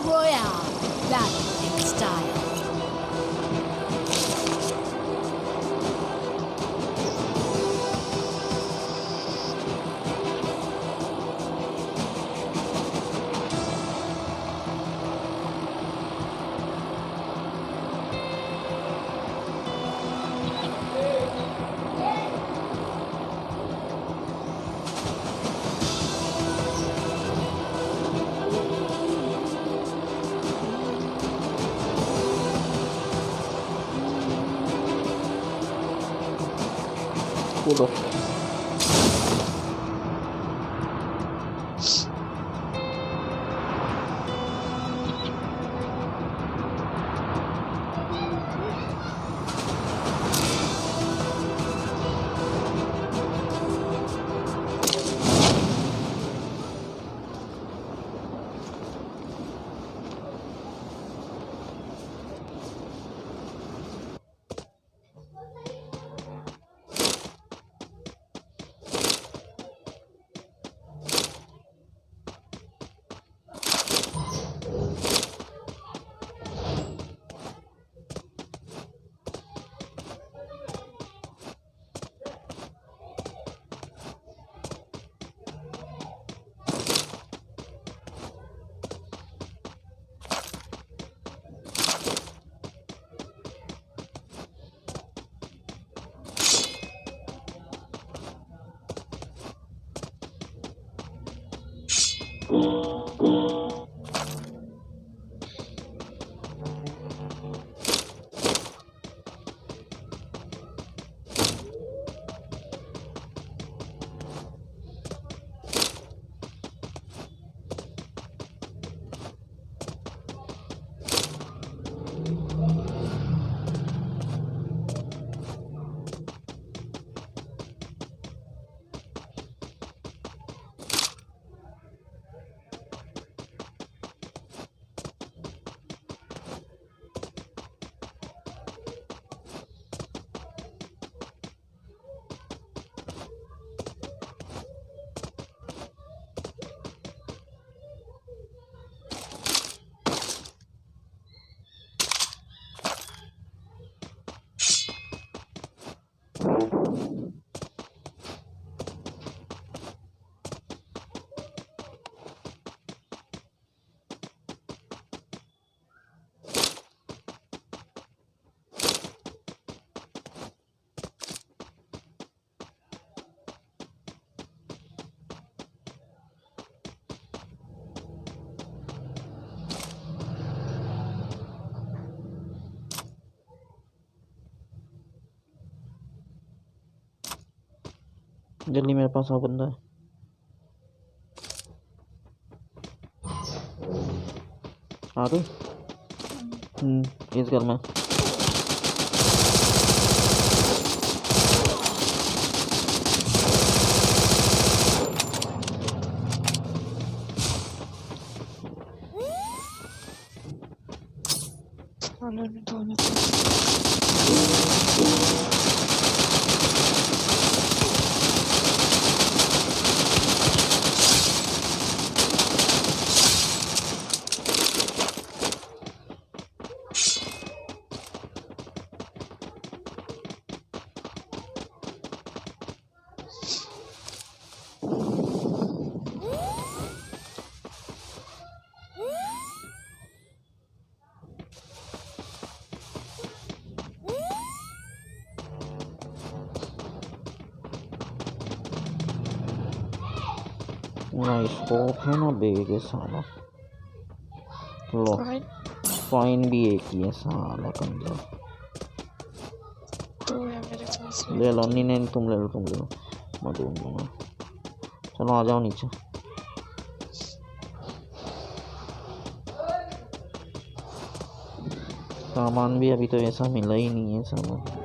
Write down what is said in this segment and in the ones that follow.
Royale. Battle in style. कूदो। जल्दी मेरे पास आओ बंदा है। आ गई। इस घर में ना स्कोप है ना बेग है साला। लो फाइन भी एक ही है साला कंजर। ले लो। नहीं नहीं तुम ले लो मैं दूंगा। चलो आ जाओ नीचे। सामान भी अभी तो ऐसा मिला ही नहीं है सामान।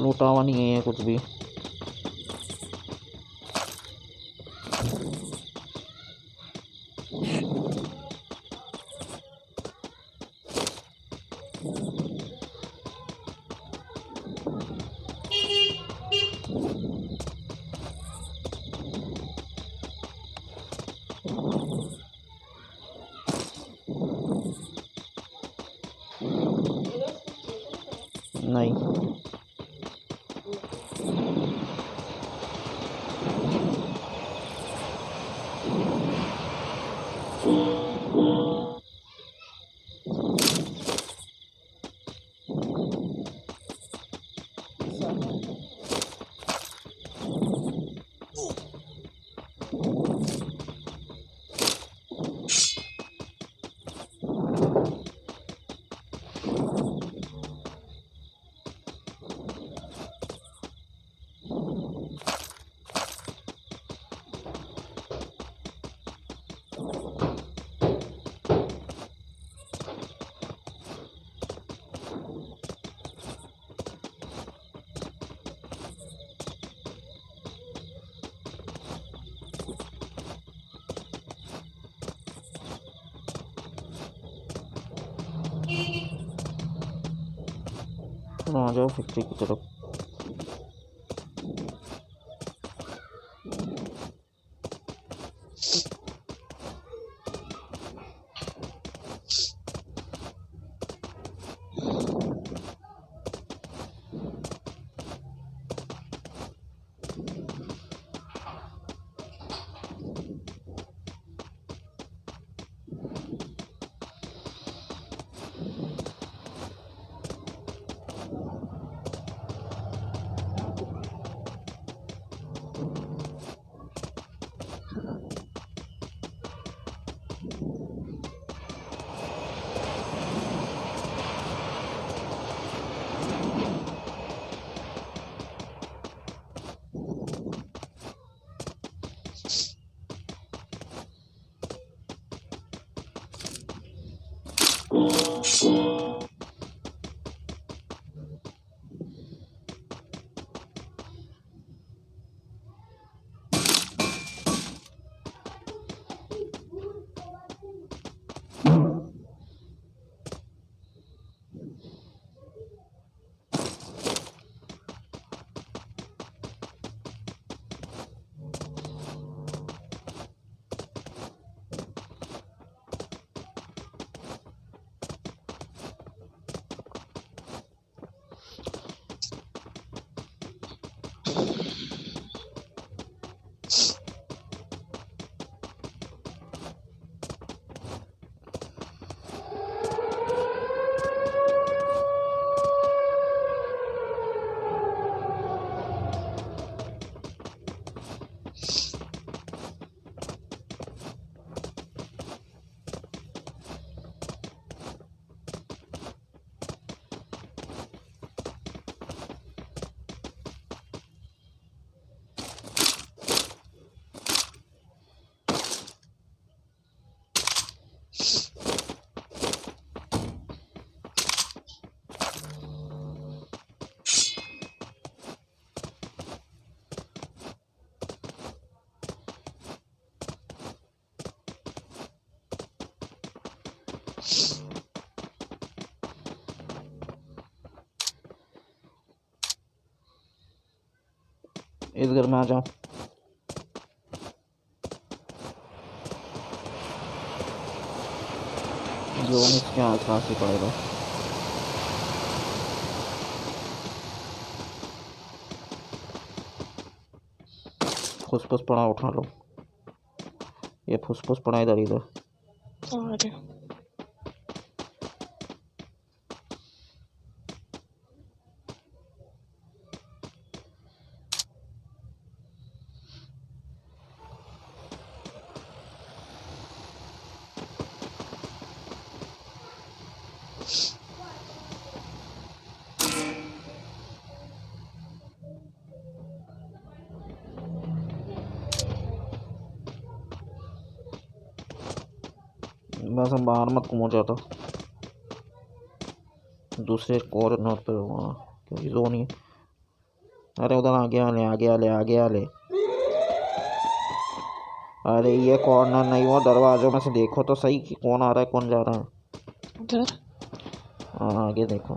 लूटा हुआ नहीं है कुछ भी। नहीं आ जाओ फैक्ट्री की तरफ। इस घर में आ जाओ। जो इसके आसपास ही पड़ेगा। फुसफुस पड़ा उठा लो। ये फुसफुस पड़ा इधर इधर। बस हम बाहर मत घूमो जाता, दूसरे कोर नोट पे वहाँ क्योंकि जोन ही अरे उधर आगे आले आगे आले आगे आले। अरे ये कॉर्नर नहीं हुआ, दरवाजों में से देखो तो सही कि कौन आ रहा है कौन जा रहा है। उधर हाँ आगे देखो।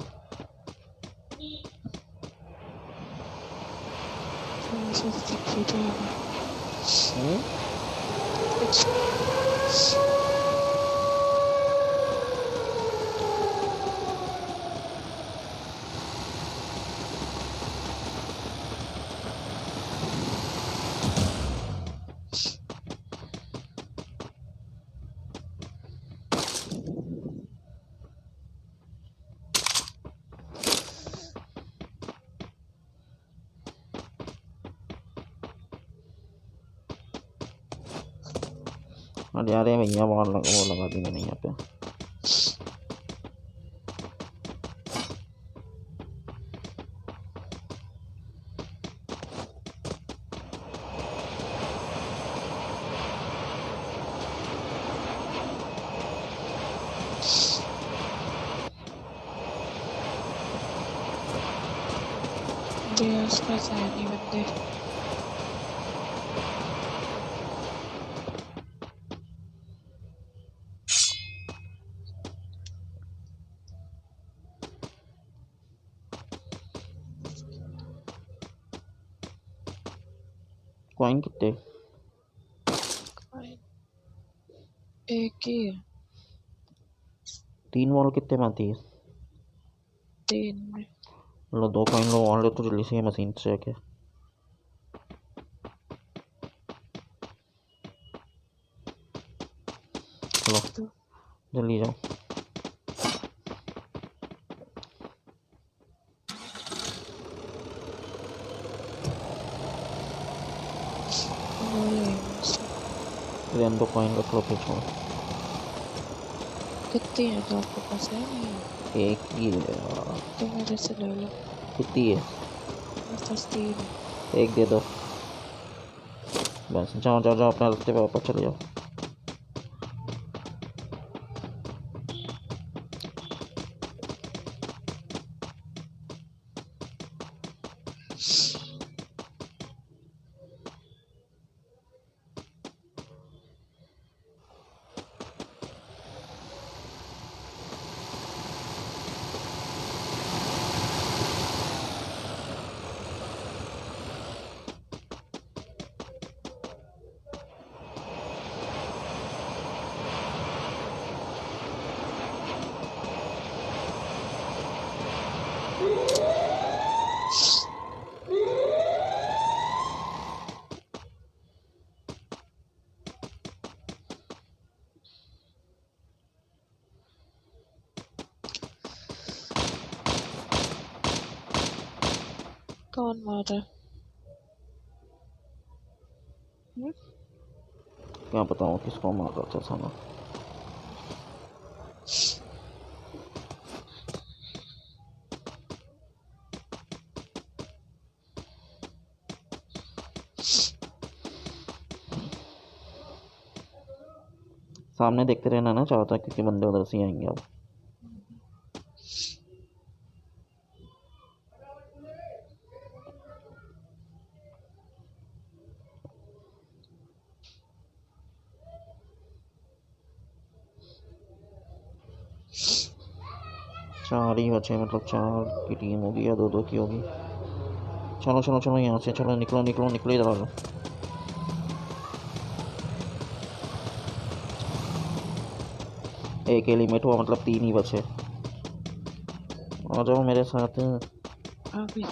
अरे अरे भैया वो लगा दी मैंने यहाँ पे। उसका नहीं बंदे। कॉइन कितने? एक ही है। 3 बॉल कितने में आती है? 3 में। लो 2 कॉइन लो और ले तो जल्दी से ये मशीन से जाके। लो जल्दी जाओ। रेन 2 कॉइन रख लो पीछे। कितनी है तो आपके पास है? नहीं एक ही है यार। तो मेरे से ले लो। कितनी है? बस 3 है। एक दे दो बस। जाओ जाओ जाओ अपने रास्ते पे वापस चले जाओ। कौन मार रहा है? क्या बताऊँ किसको मार रहा था साला। सामने देखते रहना ना चाहता क्योंकि बंदे उधर से ही आएंगे अब। चार ही बचे, मतलब 4 की टीम होगी या 2-2 की होगी। चलो चलो चलो यहाँ से चलो, निकलो निकलो निकलो इधर आ जाओ। एक एलिमेंट हुआ मतलब 3 ही बचे। आ जाओ मेरे साथ। अभी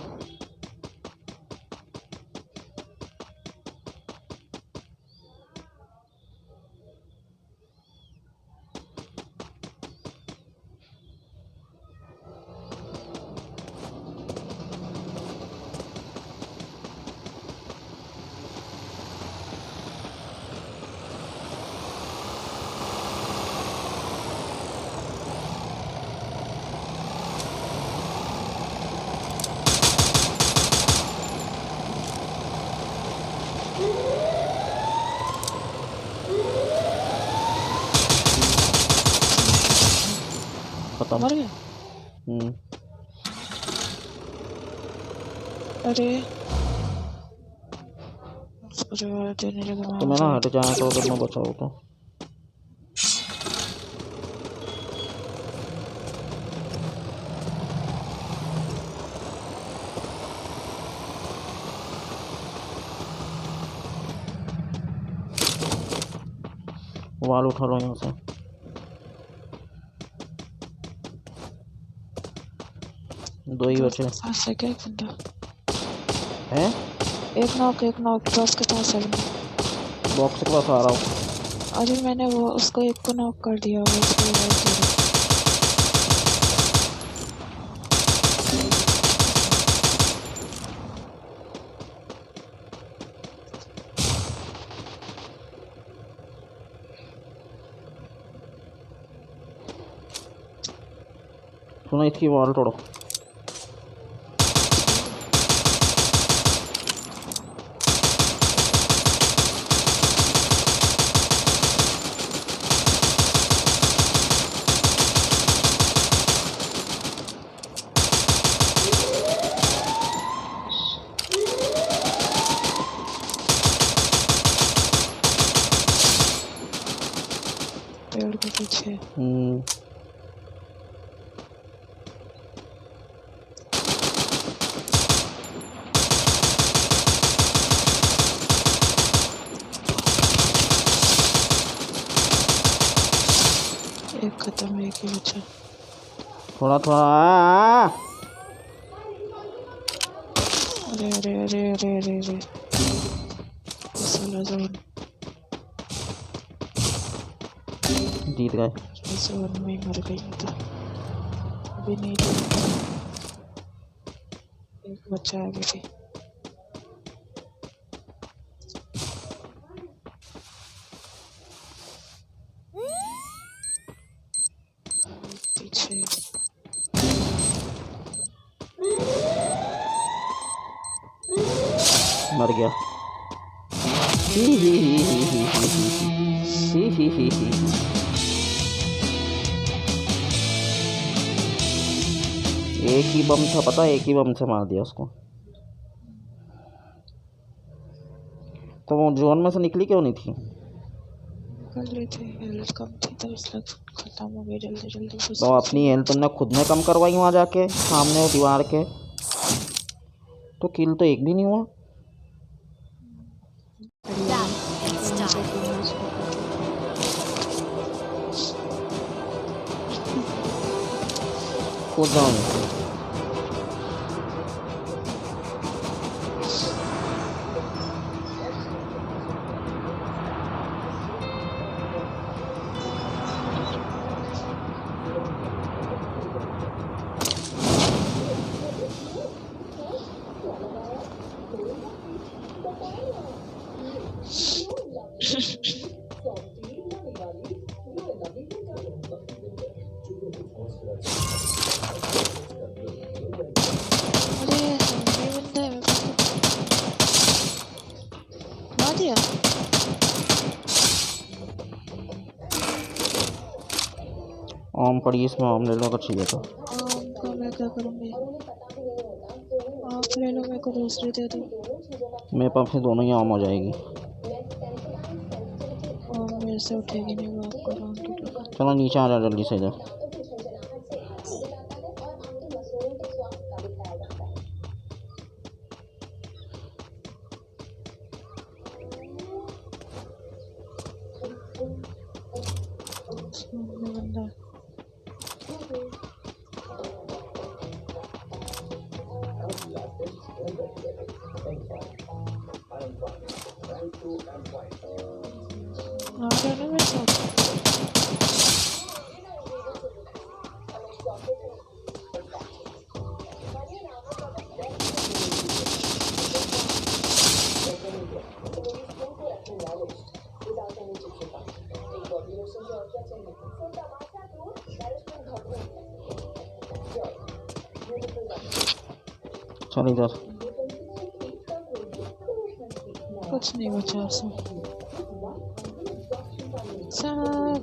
खत्म। मर गया। अरे उसको जवाब देने लगा। तो मैं ना हट जाए तो अगर मैं बचाऊँ तो वाल उठा लो यहाँ से। दो ही बचे पास है क्या एक बंदा? हैं? एक नॉक बॉक्स के पास है। बॉक्स के पास आ रहा हूँ। अरे मैंने वो उसको एक को नॉक कर दिया। वो उसको रिवाइव दे रहा। सुना इसकी वॉल तोड़ो। पेड़ के पीछे। एक खत्म, एक ही बचा। थोड़ा अरे अरे अरे अरे अरे अरे साला जोन जीत गए। जोन में मर गई तो अभी नहीं जीता। एक बच्चा आगे भी। पीछे मर गया। एक ही बम था, पता है, एक ही बम से मार दिया उसको। तो वो जोन में से निकली क्यों नहीं थी? कर लेते। हेल्थ कम थी तो इसलिए खत्म हो गई जल्दी जल्दी। तो अपनी हेल्थ तुमने खुद ने कम करवाई वहाँ जाके सामने वो दीवार के। तो किल तो एक भी नहीं हुआ। Battle in style. कूद जाऊँ। आम पड़ी, इसमें आम ले लो अगर चाहिए तो। आम का मैं क्या करूँगी? आप ले लो, मेरे को दूसरी दे दो। मेरे पास फिर दोनों ही आम हो जाएगी। और मेरे से उठेगी नहीं वो आपको आम की दुकान। चलो नीचे आ जाओ जल्दी से इधर। बंदा आ जाना मेरे साथ। चल इधर। कुछ नहीं बचा सब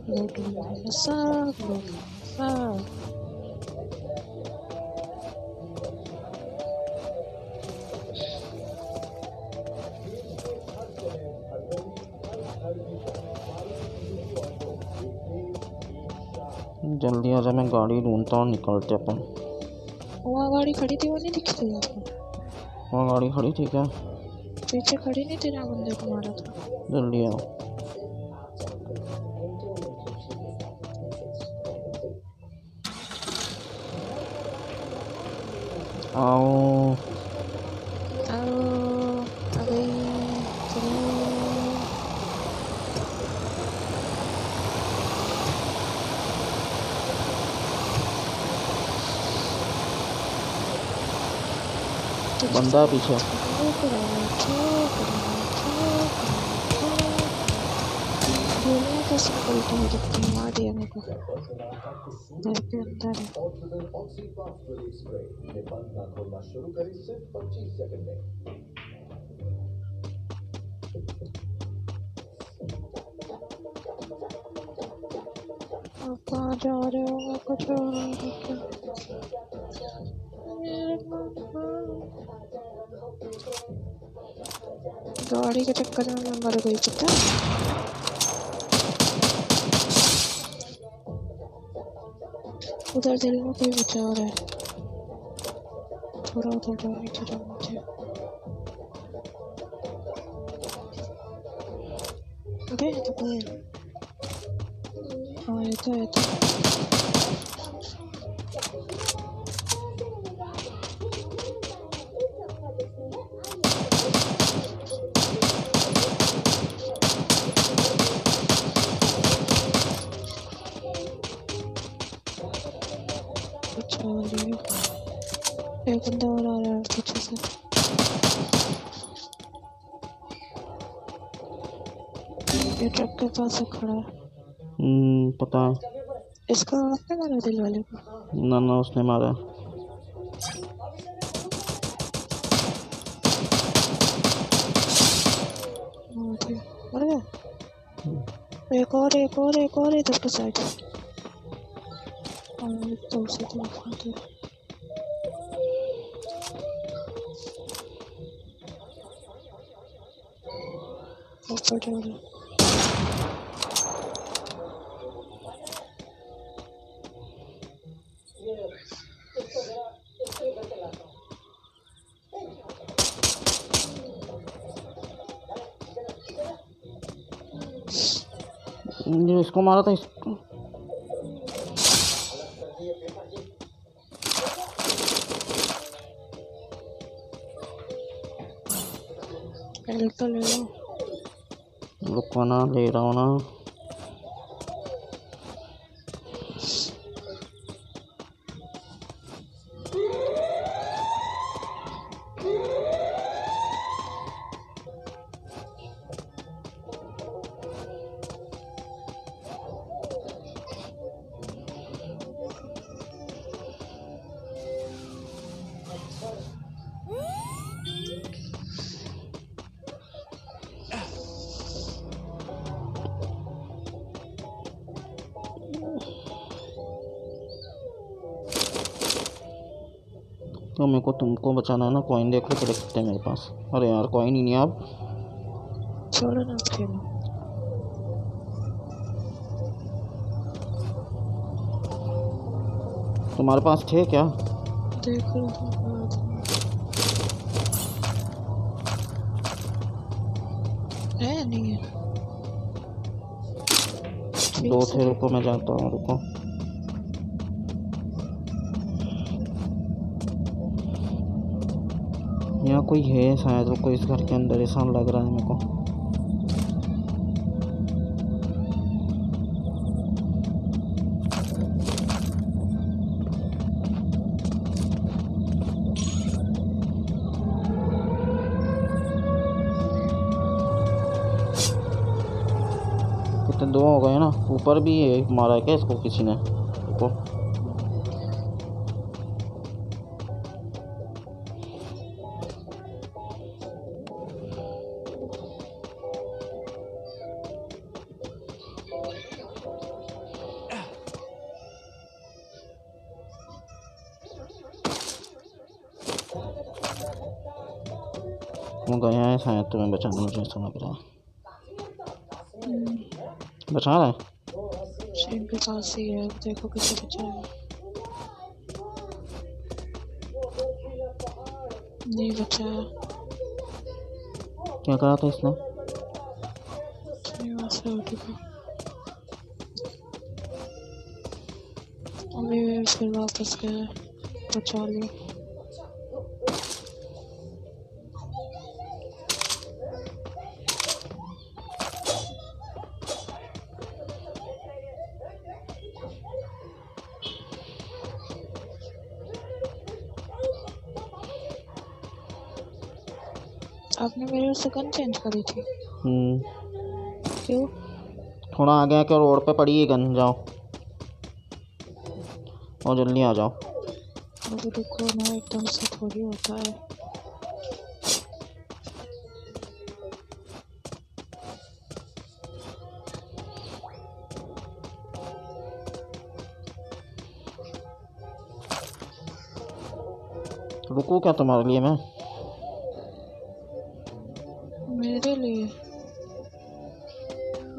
लोग सब जल्दी आ जा, मैं गाड़ी ढूंढता हूँ, निकलते अपन। वहाँ गाड़ी खड़ी थी, वो नहीं दिखी थी आपको? वहाँ गाड़ी खड़ी थी क्या? पीछे खड़ी नहीं थी, जहाँ बंदे को मारा था। जल्दी आओ। आओ आ गई। चलो। बंदा है पीछे। दुनिया कैसे उल्टी हो सकती है? मार दिया मेरे को। घर के अंदर है। आप कहाँ जा रहे हो? मैं कुछ गाड़ी के चक्कर में मैं मर गई, पता है? उधर दिल में कोई विचार है। थोड़ा उधर जाओ, नीचे जाओ, नीचे। अरे ये तो कोई है। हाँ ये तो एक बंदा और आ रहा है पीछे से। ये ट्रक के पास खड़ा है। पता है। इसका आपने मारा दिल वाले को? ना उसने मारा। मर गया। एक और इधर के साइड। तो उसे तो ऊपर जा रहा। जो इसको मारा था इसको। तो ले लो। रुको ना, ले रहा हूँ ना। तो मेरे को तुमको बचाना है ना। कॉइन देखो तो कितने मेरे पास। अरे यार कॉइन ही नहीं अब। छोड़ो ना, खेलो। तुम्हारे पास थे क्या? देख लो। है नहीं है। दो थे, रुको मैं जाता हूँ, रुको। यहाँ कोई है शायद, रुको इस घर के अंदर ऐसा लग रहा है मेरे को। कितने दो हो गए ना। ऊपर भी एक मारा है क्या इसको किसी ने? रुको वो गया है शायद तुम्हें बचाने, मुझे ऐसा लग रहा है। बचा रहा है इनके पास ही है, देखो किसे बचाया। नहीं बचाया। क्या करा था इसने? नहीं वहाँ से उठ गया। अभी फिर वापस गया, बचा लिया। आपने मेरे से गन चेंज करी थी? क्यों? थोड़ा आगे आके रोड पे पड़ी है गन, जाओ और जल्दी आ जाओ। अभी रुको ना, एकदम से थोड़ी होता है। रुको क्या तुम्हारे लिए मैं? मेरे लिए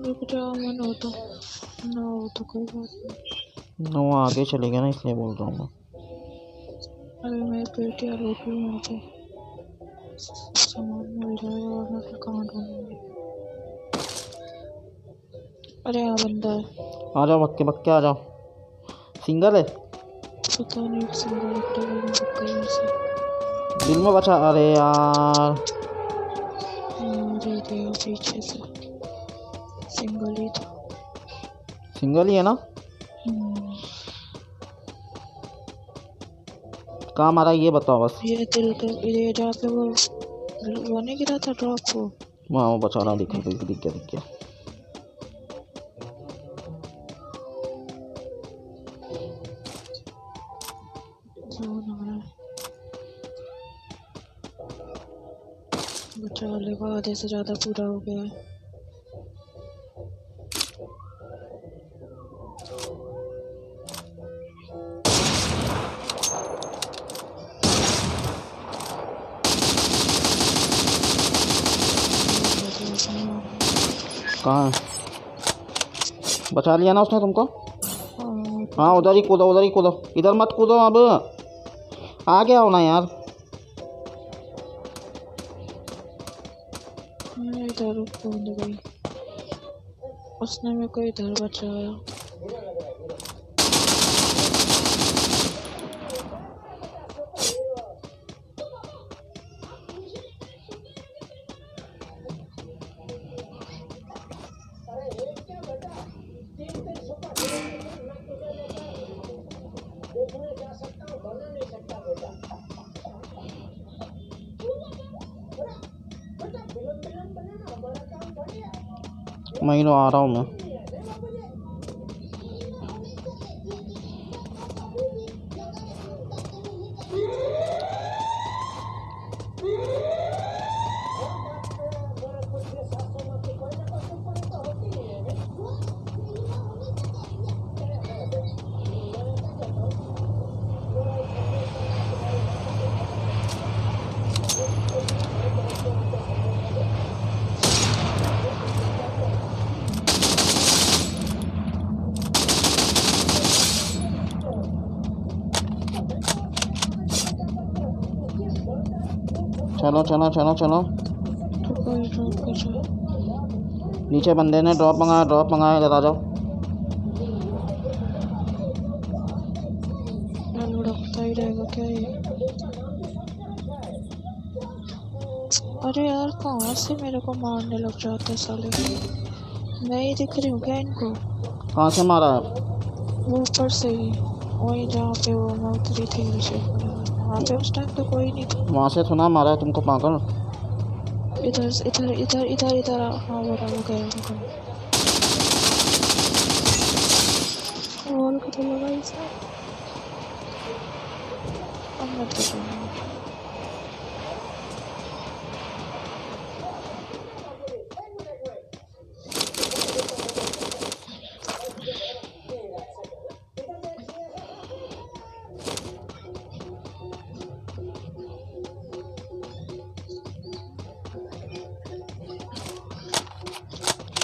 रुक जाओ, मन हो तो ना हो तो कोई बात नहीं। वो आगे चले गया ना, इसलिए बोल रहा हूँ मैं। अरे मेरे पेटियाँ लूट ली, मुझे सामान मिल जाएगा और मैं फिर कहाँ ढूंढूंगी। अरे यहाँ बंदा है। आ जाओ, बक्के बक्के आ जाओ। सिंगल है? पता नहीं, सिंगल लगता है मुझे कहीं से। दिल में बचा। अरे यार अरे देखो पीछे से सिंगल ही था। सिंगल ही है ना? कहाँ मारा ये बताओ बस। ये दिल के ये जहाँ पे वो नहीं गिरा था ड्रॉप, वहाँ वो बचा रहा, दिख गया दिख गया दिख गया। बचा लेगा, आधे से ज़्यादा पूरा हो गया है। कहाँ है? बचा लिया ना उसने तुमको? हाँ उधर ही कूदो, उधर ही कूदो, इधर मत कूदो, अब आ गया हो ना यार। मैं इधर कूद गई, उसने मेरे को इधर बचाया। मैं तो आ रहा हूँ मैं। चलो चलो चलो चलो, तो कोई ड्रॉप कर जाए। नीचे बंदे ने ड्रॉप मंगाया, इधर आ जाओ। लुढ़कता ही रहेगा क्या ये? अरे यार कहाँ से मेरे को मारने लग जाते साले। मैं ही दिख रही हूँ क्या इनको? कहाँ से मारा है? वो ऊपर से ही, वही जहाँ पे वो मैं उतरी थी नीचे, वहाँ पे उस टाइम तो कोई नहीं था। वहाँ से थोड़ा मारा है तुमको पागल। इधर इधर इधर इधर इधर हाँ वो रहा, वो गया वॉल को तो लगा इसने। अब मत बचाना।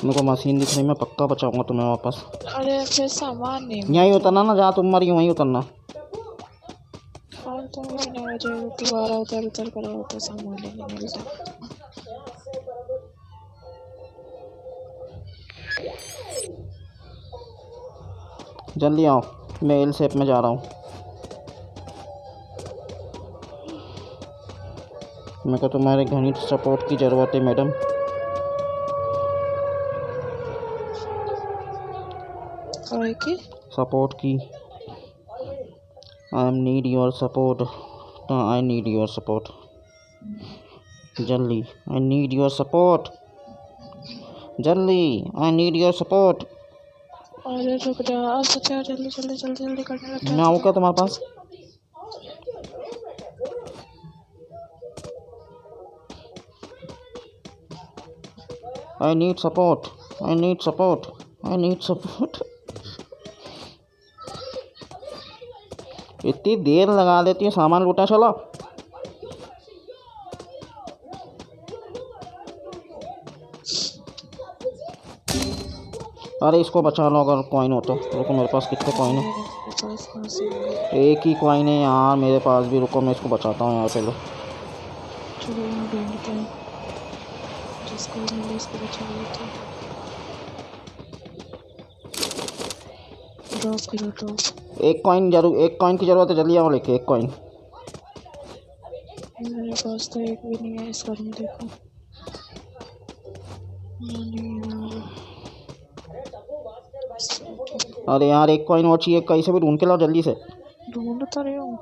मेरे को मशीन दिख रही, मैं पक्का बचाऊंगा तुम्हें वापस। अरे फिर सामान नहीं यहीं उतरना ना, जहाँ तुम मरी वहीं उतरना। और तो नहीं मुझे दोबारा उतर उतर कर होता सामान लेने मिलता। जल्दी आओ, मैं एल शेप में जा रहा हूँ। मेरे को तुम्हारे घनी सपोर्ट की ज़रूरत है मैडम। और की सपोर्ट की। I am need your support. I need your support जल्दी। आई नीड योर सपोर्ट जल्दी। I need your support. अरे रुक जा, अब बचा, जल्दी जल्दी जल्दी जल्दी करने लग मैं आऊँ क्या तुम्हारे पास? I need support. I need support. I need support. इतनी देर लगा देती है सामान लूटा। चलो अरे इसको बचा लो अगर कॉइन हो तो। रुको मेरे पास कितने कॉइन है? एक ही कॉइन है यार मेरे पास भी। रुको मैं इसको बचाता हूँ यार पहले। चलो यहाँ ढूंढते हैं जिसको मिले इसको बचा लेते हैं। ड्रॉप करो ड्रॉप। एक कॉइन जरूर, एक कॉइन की ज़रूरत है। जल्दी आओ लेके एक कॉइन। मेरे पास तो एक भी नहीं है इस घर में, देखो अरे यार एक कॉइन और चाहिए, कहीं से भी ढूंढ के लाओ जल्दी से। ढूंढ तो रही हूँ।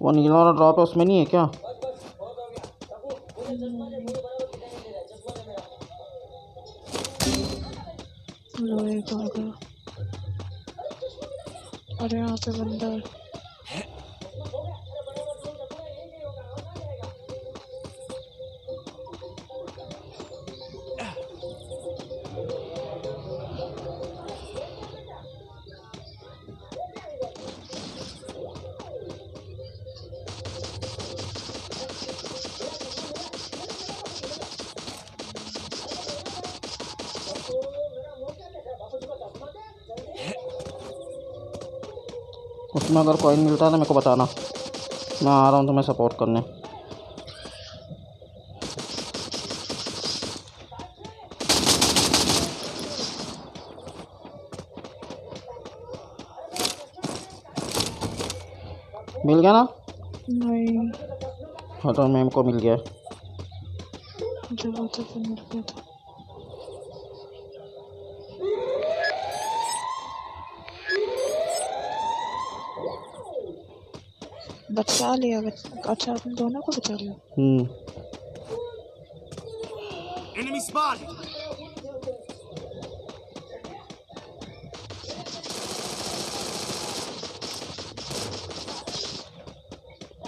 वो नीला वाला ड्रॉप है उसमें नहीं है क्या? लो एक आ गया। अरे यहाँ पे बंदा है। उसमें अगर कॉइन मिलता है तो मेरे को बताना, मैं आ रहा हूँ तुम्हें सपोर्ट करने। मिल गया ना? नहीं हाँ तो मैम को मिल गया। जो वो तो मिल गया था। बचा लिया अच्छा तुम दोनों को बचा लिया। Enemy spotted.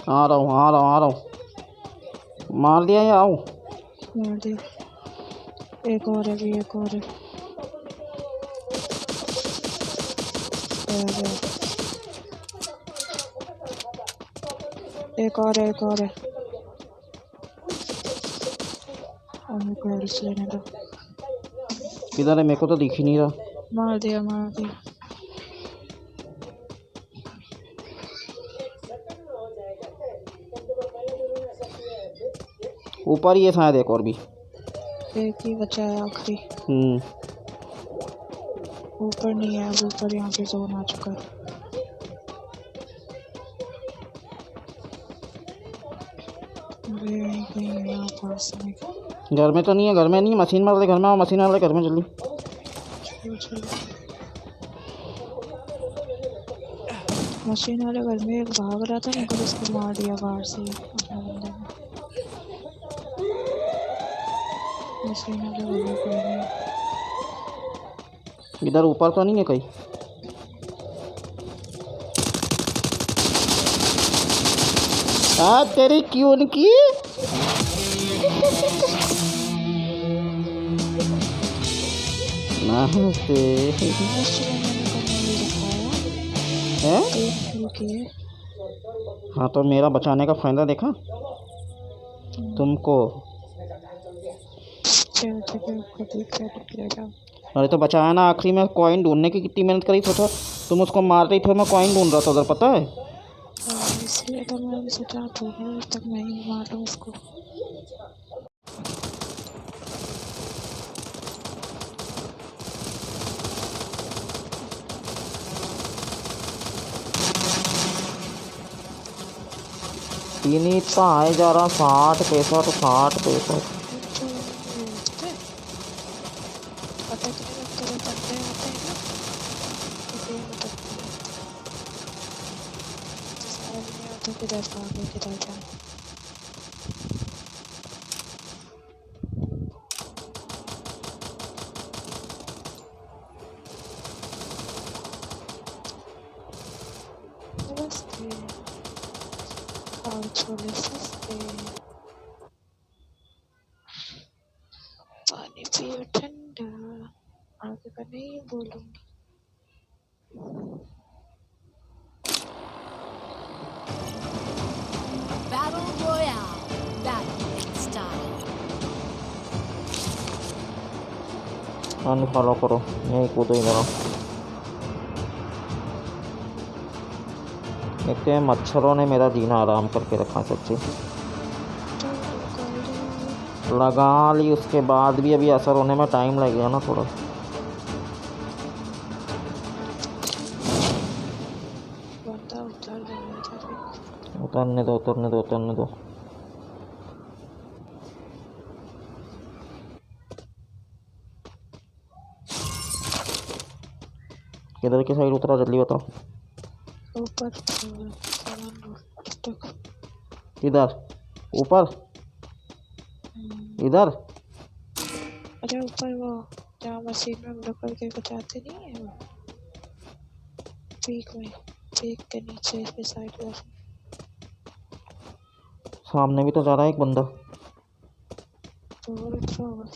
आ रहा हूँ। मार दिया या आऊँ? मार दिया। एक और है भी, एक और है। एक और है, एक और है। मेरे को हेल्थ लेने दो। किधर है? मेरे को तो दिख ही नहीं रहा। मार दिया मार दिया। ऊपर ही है शायद एक और भी। एक ही बचा है आखिरी। ऊपर नहीं है, अब ऊपर यहाँ पे जोन आ चुका है। घर में तो नहीं है, घर में नहीं। मशीन वाले घर में आओ, मशीन वाले घर में जल्दी। मशीन वाले घर में एक भाग रहा था, मेरे को उसको मार दिया बाहर से अपने बंदे ने। मशीन वाले घर में कोई नहीं। इधर ऊपर तो नहीं है कहीं? तेरी क्यों की? नमस्ते। है? हाँ तो मेरा बचाने का फ़ायदा देखा तुमको। अरे तो बचाया ना, आखिरी में कॉइन ढूंढने की कितनी मेहनत करी, सोचो तुम उसको मार रही थे, मैं कॉइन ढूंढ रहा था उधर, पता है। इसलिए तो मैं सोचा ढूंढूं तक मैं ही मारूं उसको। तीन ही तो आए जा रहा, 60 पैसा तो 60 पैसा। जो होते हैं, पता नहीं लगता वो बंदे होते हैं ना, तो ये मतलब समझ नहीं आता किधर भागे किधर जाए। नमस्ते और छोले सस्ते, पानी पियो ठंडा, आगे का नहीं बोलूंगी। Battle Royale. Battle style. Unfollow करो, यही कूदो इधर। इतने मच्छरों ने मेरा जीना आराम करके रखा सच्ची। लगा ली, उसके बाद भी अभी असर होने में टाइम लगेगा ना थोड़ा। बंदा उतर देना था। उतरने दो उतरने दो उतरने दो। किधर की साइड उतरा, जल्दी बताओ। ऊपर सामान तक। इधर ऊपर, इधर। अरे ऊपर वो जहाँ मशीन में हम लोग करके बचाते नहीं है, वो पीक में, पीक के नीचे के साइड पर। सामने भी तो जा रहा है एक बंदा। तो वो उतरा होगा।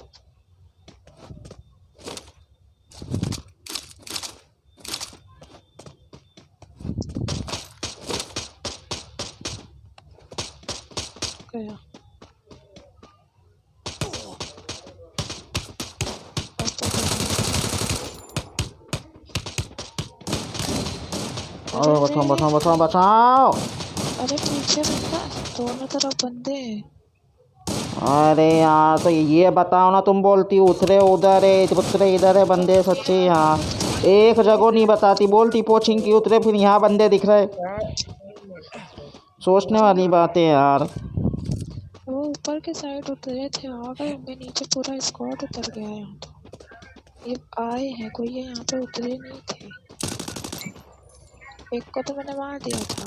गया। अरे बचाओ बचाओ बचाओ बचाओ। अरे पीछे बंदा, दोनों तरफ बंदे हैं। अरे यार तो ये बताओ ना, तुम बोलती उतरे उधर है, उतरे इधर है बंदे, सच्ची यहाँ एक जगह नहीं बताती, बोलती पोचिंग की उतरे, फिर यहाँ बंदे दिख रहे। सोचने वाली बात है यार। वो ऊपर के साइड उतरे थे, आ गए होंगे नीचे, पूरा स्क्वाड उतर गया है यहाँ तो। ये आए हैं, कोई ये यहाँ पे उतरे नहीं थे। एक को तो मैंने मार दिया था।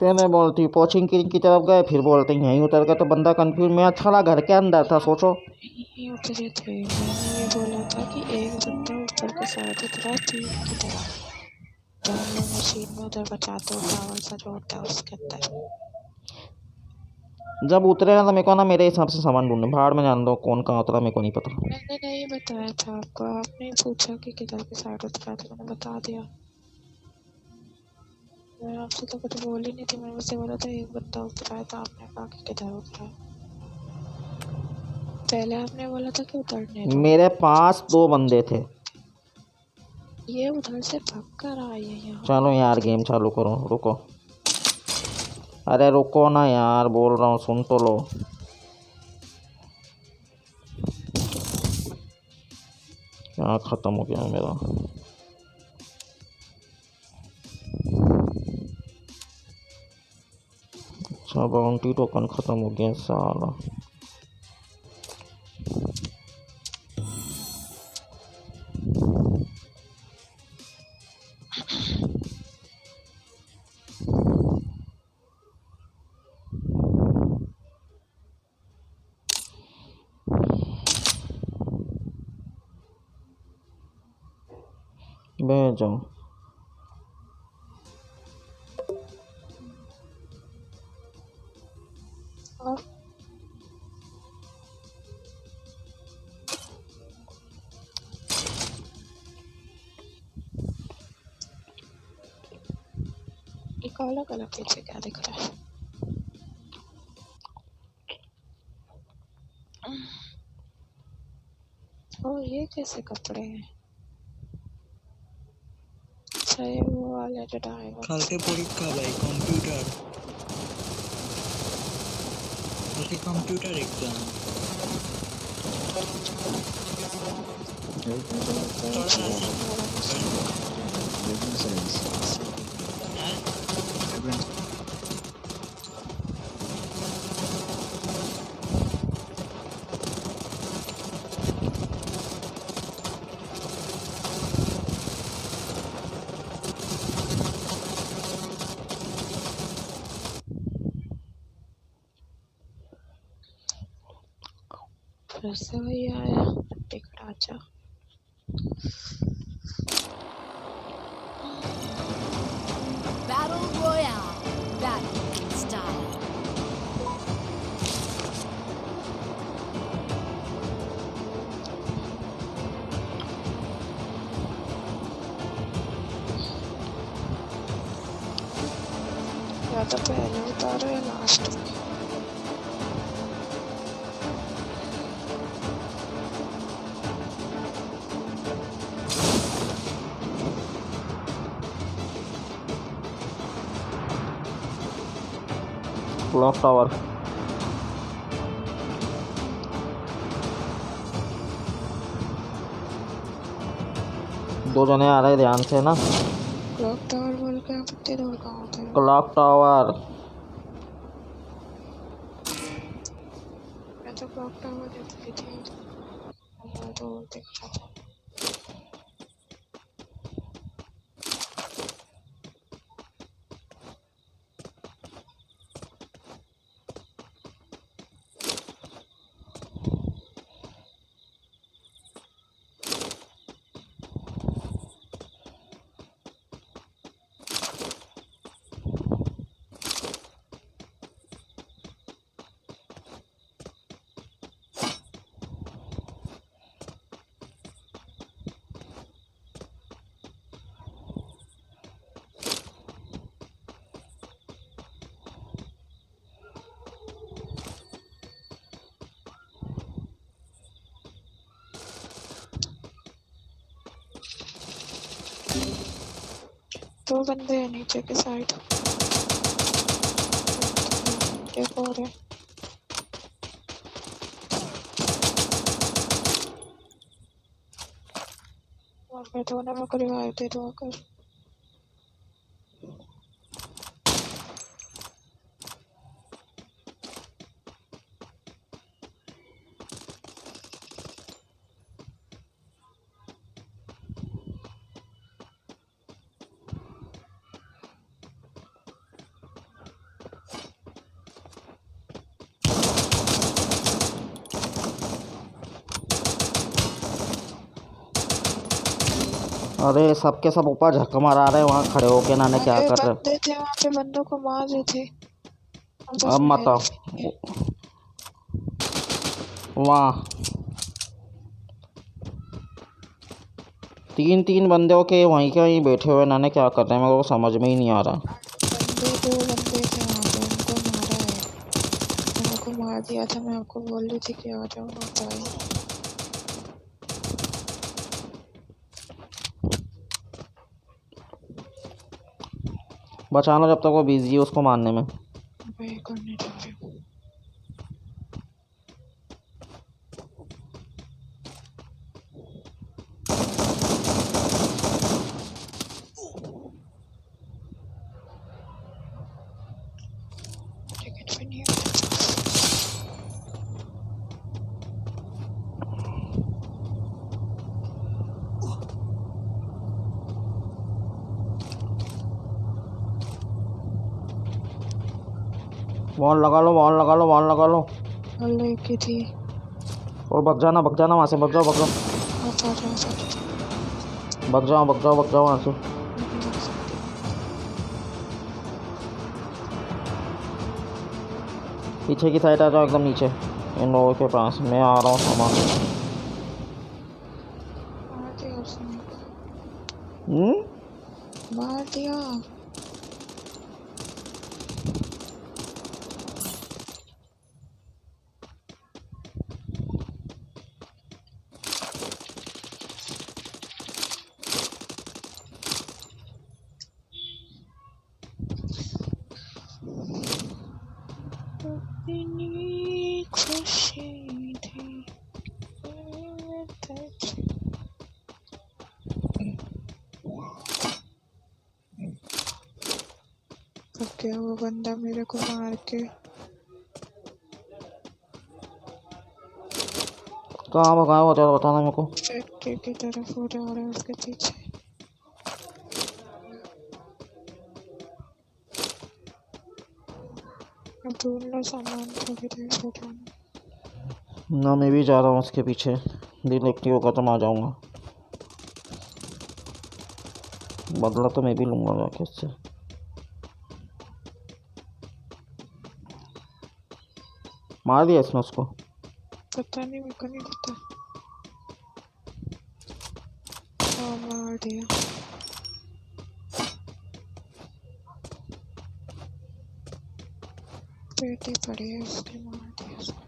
पहले बोलती कोचिंग की तरफ गए, फिर बोलते यहीं उतर गए, तो बंदा कंफ्यूज। मैं अच्छा लगा, घर के अंदर था, सोचो। नहीं उतरे थे, मैंने ये बोला था कि एक बंदा ऊपर के साइड उतरा पीक की तरफ, तो हम लोग मशीन में उधर बचाते हो, टावर सा जो होता है उसके अंदर। जब उतरे ना तो मेरे को ना, मेरे हिसाब से सामान ढूंढने भाड़ में, जान दो कौन कहाँ उतरा, मेरे को नहीं पता। मैंने नहीं बताया था आपको, आपने पूछा कि किधर के साइड उतरा, तो मैंने बता दिया। मैं आपसे तो कुछ बोल ही नहीं थी, मैंने उससे बोला था एक बंदा उतरा है, तो आपने कहा कि किधर उतरा है। पहले आपने बोला था कि उतरने दो। मेरे पास 2 बंदे थे। ये उधर से भाग कर आए हैं यहाँ। चलो यार गेम चालू करो, रुको। अरे रुको ना यार, बोल रहा हूँ, सुन तो लो। क्या ख़त्म हो गया मेरा। अच्छा बाउंटी टोकन ख़त्म हो गया साला। बैठ जाओ। और ये काला काला पीछे क्या दिख रहा है? ओ ये कैसे कपड़े हैं? अच्छा ये वो वाले जो ड्राइवर কালকে পরীক্ষা ভাই কম্পিউটার কালকে কম্পিউটার এক্সাম फिर से वही आया टिकट आचा। Battle Royale. Battle style. या तो पहले उतारो या लास्ट में। क्लॉक टावर दो जने आ रहे ध्यान से ना। क्लॉक टावर बोल के आप इतने दूर कहाँ होते हो? क्लॉक टावर मैं तो क्लॉक टावर देखती थी। मैं तो देख रहा था। दो बंदे हैं नीचे के साइड। एक और है। और मैं तो ना को रिवाइव दे दो आकर। अरे सबके सब ऊपर झक मारा रहे वहाँ खड़े होके ना क्या अरे कर रहे। बंदे थे वहाँ पे, बंदों को मार रहे थे। अब मत आओ वहाँ। तीन तीन बंदों के वहीं के वहीं बैठे हुए ना क्या कर रहे हैं, मेरे को समझ में ही नहीं आ रहा। दो बंदे थे वहाँ पे, उनको मारा है। मेरे को मार दिया था। मैं आपको बोल रही थी कि आ जाओ, मत आए। बचाना जब तक वो बिजी है उसको मारने में। मैं करने जा रही हूँ। टिकट भी नहीं है मेरे पास। वॉल लगा लो, वॉल लगा लो, वॉल लगा लो। और लेके थी। और भग जाना वहाँ से, भग जाओ आप आ जाओ। भग जाओ वहाँ से। पीछे की साइड आ जाओ, एकदम नीचे इन लोगों के पास। मैं आ रहा हूँ सामान। मार दिया उसने, हम्म, मार दिया। अपनी खुशी थी अब क्या वो बंदा मेरे को मार के कहाँ भगाया हो ज़रा बताना मेरे को। फैक्ट्री की तरफ हो जा रहा है उसके पीछे। अब ढूंढ लो सामान, थोड़ी देर हो जाना। ना मैं भी जा रहा हूँ उसके पीछे। दिन एक्टिव होगा तो मैं आ जाऊँगा। बदला तो मैं भी लूँगा जाके उससे। मार दिया इसने उसको। पता नहीं, मेरे को नहीं पता। हाँ मार दिया। पेटी पड़ी है उसके, मार दिया उसको।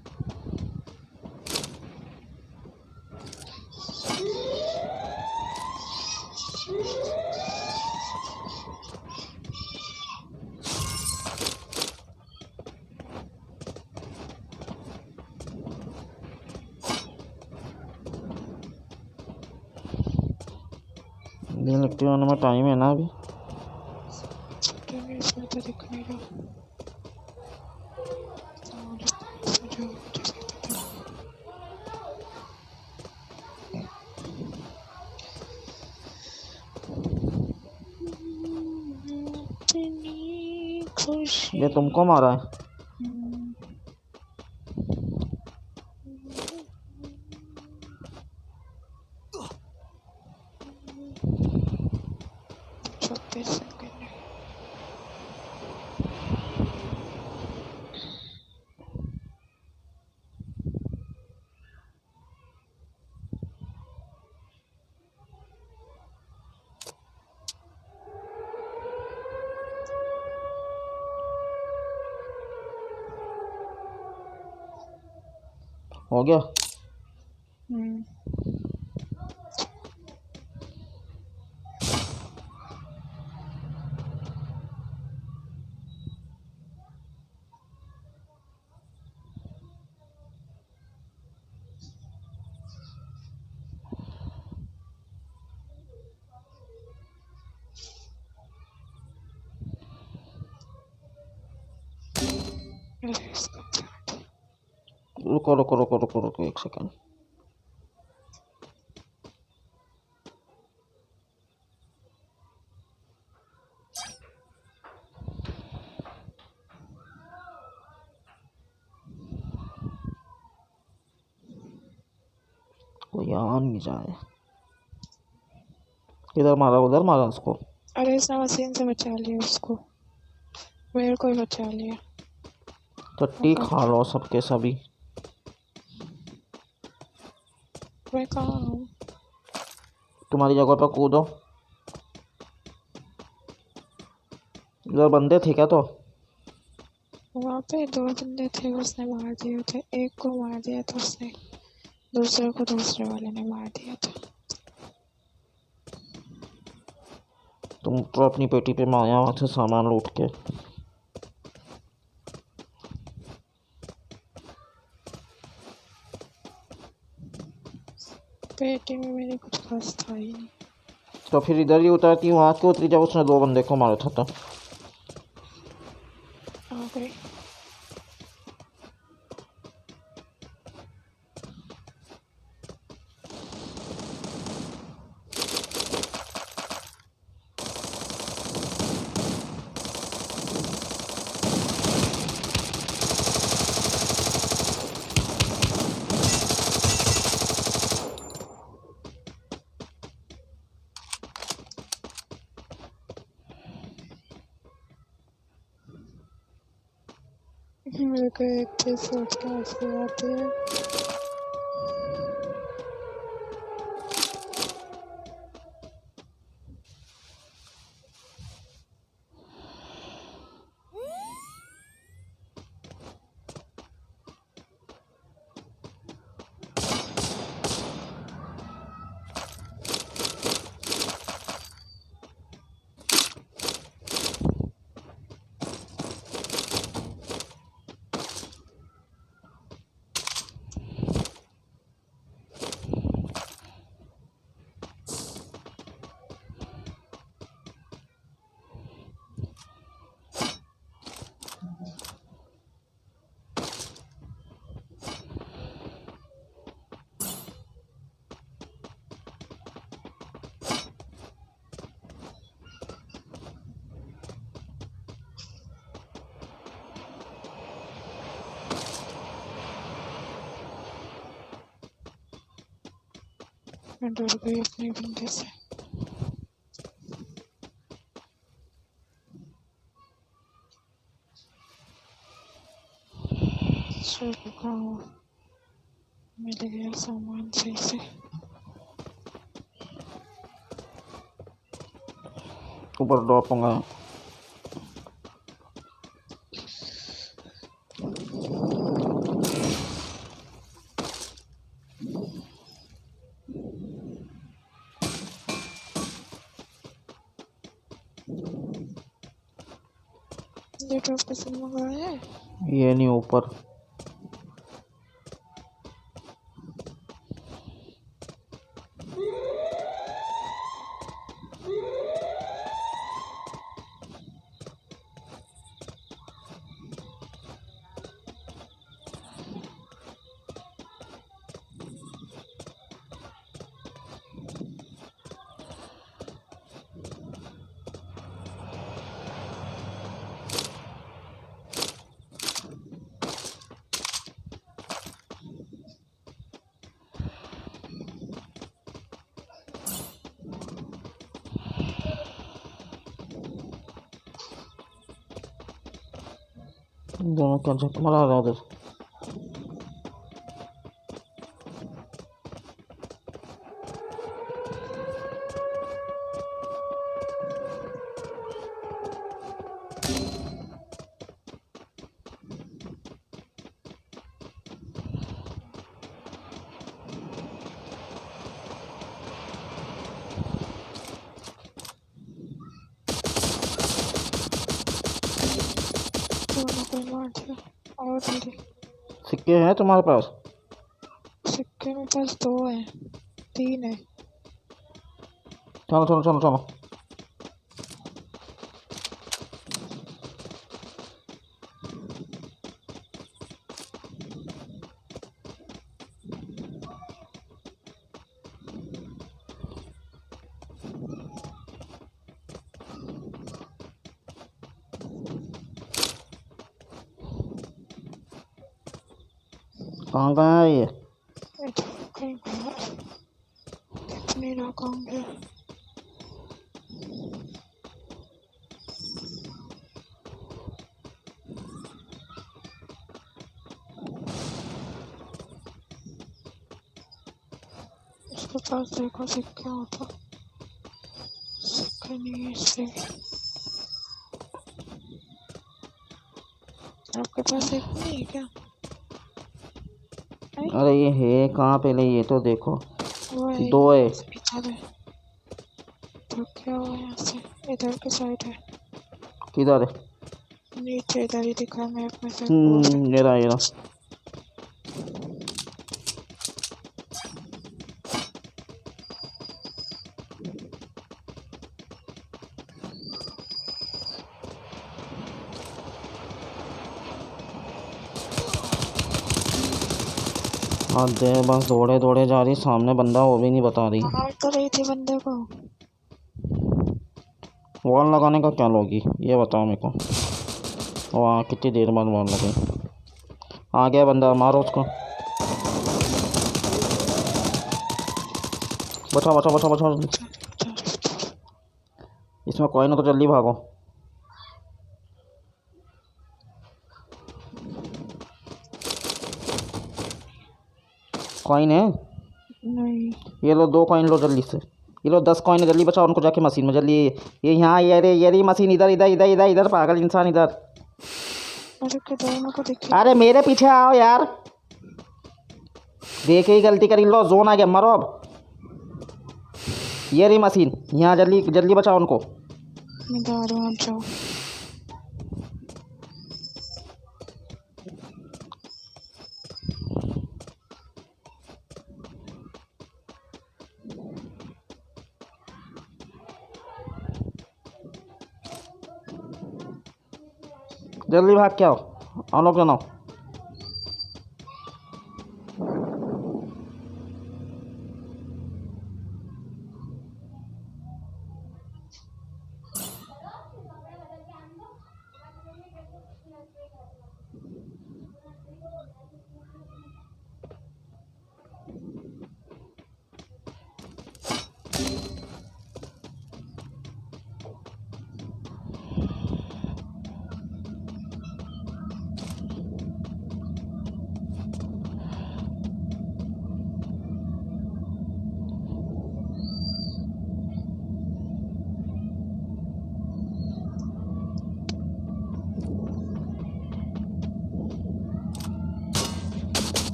दिन एक्टिव होने में टाइम है ना अभी। पता नहीं, इसमें तो दिख नहीं रहा। और इसमें जो मुझे भी पता। अपनी खुशी। ये तुमको मारा है? छब्बीस सेकंड है। हो गया। रुको रुको रुको रुको रुको एक सेकंड। कोई आ नहीं जाए। इधर मारा उधर मारा उसको। अरे इसने मशीन से बचा लिया उसको, मेरे को ही बचा लिया। टट्टी खा लो सबके सभी। मैं कहाँ हूँ? तुम्हारी जगह पर कूदो। इधर बंदे थे क्या? तो वहाँ पे दो बंदे थे, उसने मार दिए थे। एक को मार दिया था उसने, दूसरे को दूसरे वाले ने मार दिया था। तुम तो अपनी पेटी पे माया वहाँ से सामान लूट के। पेटी में मेरे कुछ खास था ही नहीं। तो फिर इधर ही उतरती हूँ, हाथ के उतरी जब उसने दो बंदे को मारा था तो। आ गई। मेरे को एक चीज सोच के हंसी आती है। मैं डर गई अपने बंदे से। चल मिल गया सामान सही से। ऊपर ड्रॉप होगा। ये ड्रॉप कैसे मंगाया है? ये नहीं ऊपर। दोनों क्या झक मारा रहा उधर। दोनों को मार दिया। और मेरे सिक्के हैं तुम्हारे पास? सिक्के मेरे पास 2 हैं, 3 है। चलो चलो चलो चलो। कहाँ गया है ये? कहीं कितने लोग होंगे? इसके पास देखो सिक्के होता। सिक्के नहीं है इससे। आपके पास एक नहीं है क्या? अरे ये है कहाँ? पहले ये तो देखो। वो है 2 है। इधर है। तो क्या हुआ यहाँ से? इधर के साइड है। किधर है? नीचे इधर ही दिखा मैप में से। ये रहा ये रहा। हाँ दे बस दौड़े दौड़े जा रही। सामने बंदा वो भी नहीं बता रही। मार तो रही थी बंदे को। वॉल लगाने का क्या लोगी ये बताओ मेरे को। वहाँ कितनी देर बाद वॉल लगे? आ गया बंदा, मारो उसको। बचाओ बचाओ बचाओ बचाओ। इसमें कोई ना तो जल्दी भागो। कॉइन है? नहीं ये लो 2 कॉइन लो जल्दी से। ये लो 10 कॉइन जल्दी बचाओ उनको जाके मशीन में जल्दी। ये यहाँ ये रही मशीन। इधर इधर इधर इधर इधर पागल इंसान इधर। अरे किधर मेरे को दिखे? अरे मेरे पीछे आओ यार। देखे ही गलती करी। लो जोन आ गया मरो अब। ये रही मशीन यहाँ जल्दी जल्दी बचाओ उनको। मैं जा रहा हूँ, आप जाओ। जल्दी भाग के आओ। आओ लोग जनाओ।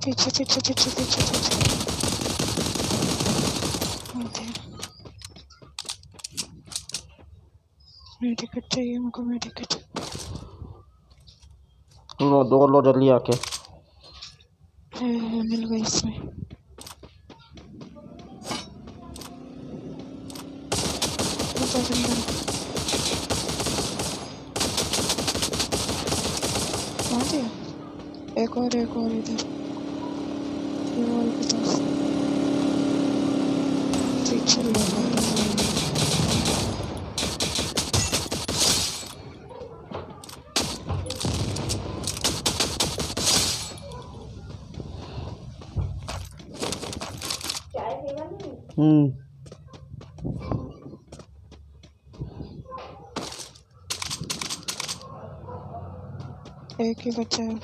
पीछे पीछे पीछे पीछे पीछे। मेडिकेट चाहिए मुझको, मेडिकेट। लो 2 लो जल्दी आके। मिल गई इसमें। कहाँ दिया? एक और इधर वॉल के पास। पीछे लगा। एक ही बच्चा है।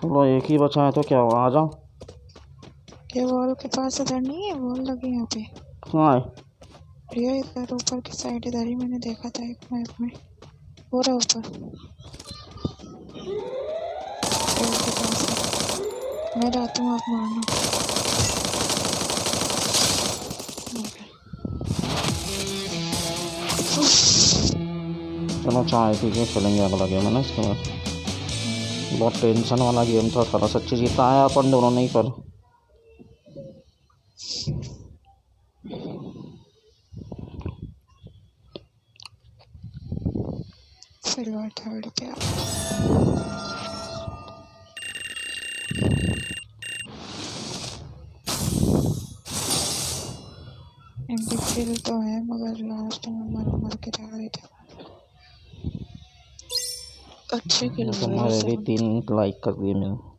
चलो एक ही बचा है तो क्या हुआ, आ जाओ। ये वॉल के पास इधर नहीं है? वॉल लगी यहाँ पे। कहाँ है? ये इधर ऊपर की साइड, इधर ही मैंने देखा था एक मैप में। हो रहा ऊपर वॉल के पास है। मैं जाता हूँ, आप मारना। चलो चाहे ठीक है, खेलेंगे अगला गेम है ना इसके बाद। बहुत टेंशन वाला गेम था साला, सच्ची जीता है अपन दोनों नहीं पर। सिल्वर थर्ड पे इनकी किल तो है, मगर लास्ट में मर के जा रहे थे। अच्छे किल तुम्हारे भी 3 लाइक कर दिए मैंने।